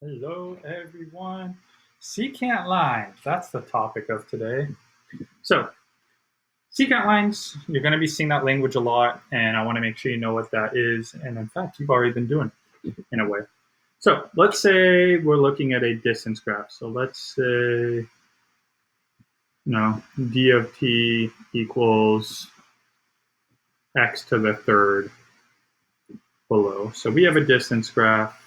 Hello, everyone. Secant lines, that's the topic of today. So, secant lines, you're going to be seeing that language a lot, and I want to make sure you know what that is. And in fact, you've already been doing it in a way. So, let's say we're looking at a distance graph. So, let's say, d of t equals x to the third below. So, we have a distance graph.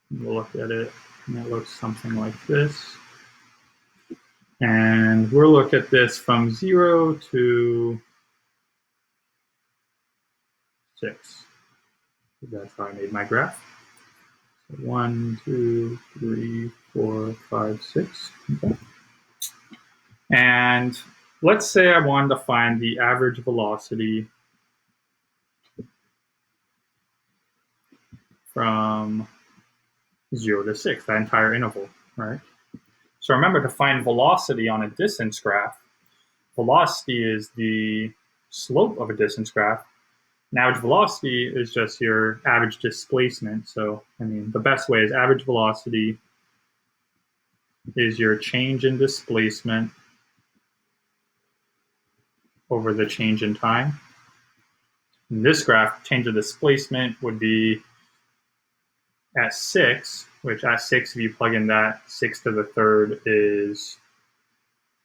We'll look at it, and it looks something like this. And we'll look at this from 0 to 6. That's how I made my graph. So 1, 2, 3, 4, 5, 6. Okay. And let's say I wanted to find the average velocity from 0 to 6, that entire interval, right? So remember, to find velocity on a distance graph, velocity is the slope of a distance graph. And average velocity is just your average displacement. So, the best way is average velocity is your change in displacement over the change in time. In this graph, change of displacement would be at 6, which at 6, if you plug in that, 6 to the third is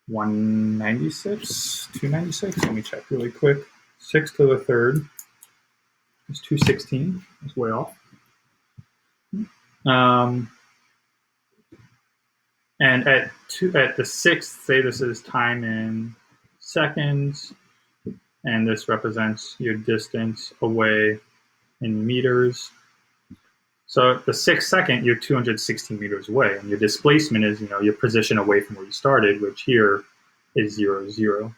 196, 296. Let me check really quick. 6 to the third is 216. That's way off. And at the sixth, say this is time in seconds, and this represents your distance away in meters. So at the 6th second, you're 216 meters away, and your displacement is, your position away from where you started, which here is 0, 0.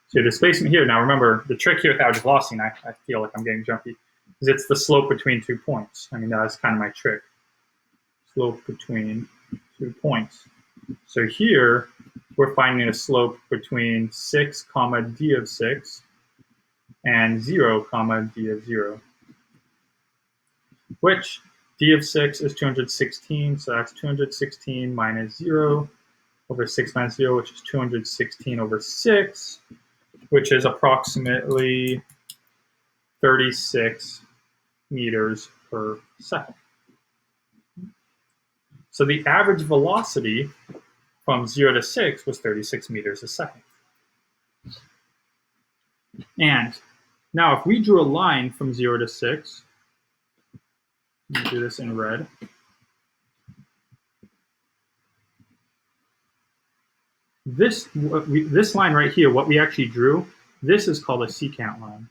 So your displacement here, now remember, the trick here with average velocity, and I feel like I'm getting jumpy, is it's the slope between 2 points. That's kind of my trick. Slope between 2 points. So here, we're finding a slope between 6, comma d of 6, and 0, comma d of 0, which d of 6 is 216, so that's 216 minus 0 over 6 minus 0, which is 216 over 6, which is approximately 36 meters per second. So the average velocity from 0 to 6 was 36 meters a second. And now if we drew a line from 0 to 6, let me do this in red. This line right here, what we actually drew, this is called a secant line.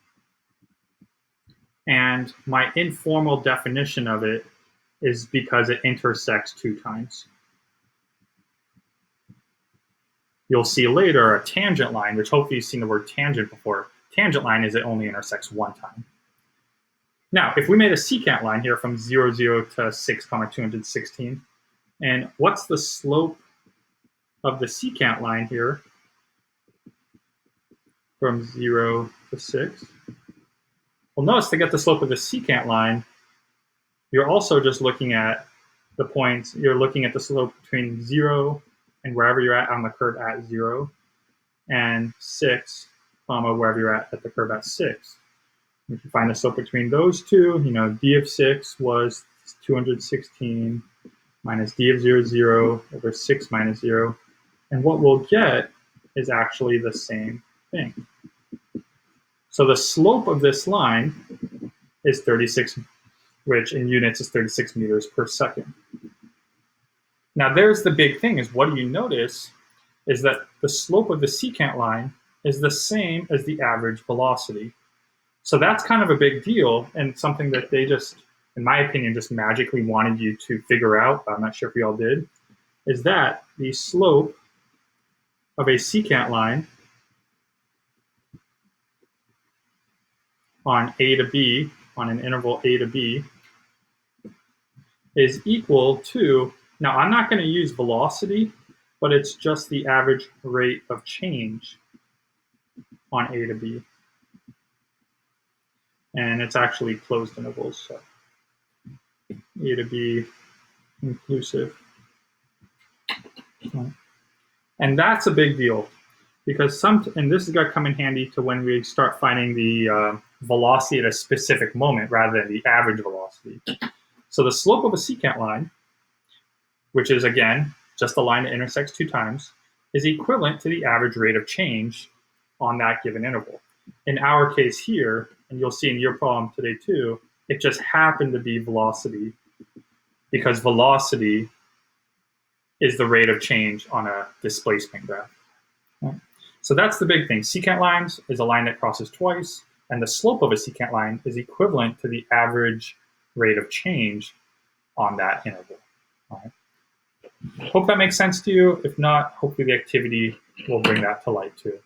And my informal definition of it is because it intersects 2 times. You'll see later a tangent line, which hopefully you've seen the word tangent before. Tangent line is it only intersects 1 time. Now, if we made a secant line here from 0, 0 to 6, 216, and what's the slope of the secant line here from 0 to 6? Well, notice to get the slope of the secant line, you're also just looking at the points, you're looking at the slope between 0 and wherever you're at on the curve at 0, and 6, comma, wherever you're at the curve at 6. If you find the slope between those two, d of 6 was 216 minus d of 0, 0 over 6 minus 0. And what we'll get is actually the same thing. So the slope of this line is 36, which in units is 36 meters per second. Now there's the big thing, is what do you notice is that the slope of the secant line is the same as the average velocity. So that's kind of a big deal, and something that they just, in my opinion, just magically wanted you to figure out, but I'm not sure if we all did, is that the slope of a secant line on A to B, on an interval A to B, is equal to, now I'm not going to use velocity, but it's just the average rate of change on A to B. and it's actually closed intervals, so A to B inclusive. And that's a big deal because and this is going to come in handy to when we start finding the velocity at a specific moment rather than the average velocity. So the slope of a secant line, which is again just a line that intersects 2 times, is equivalent to the average rate of change on that given interval. In our case here, and you'll see in your problem today too, it just happened to be velocity because velocity is the rate of change on a displacement graph. So that's the big thing. Secant lines is a line that crosses twice, and the slope of a secant line is equivalent to the average rate of change on that interval. All right. Hope that makes sense to you. If not, hopefully the activity will bring that to light too.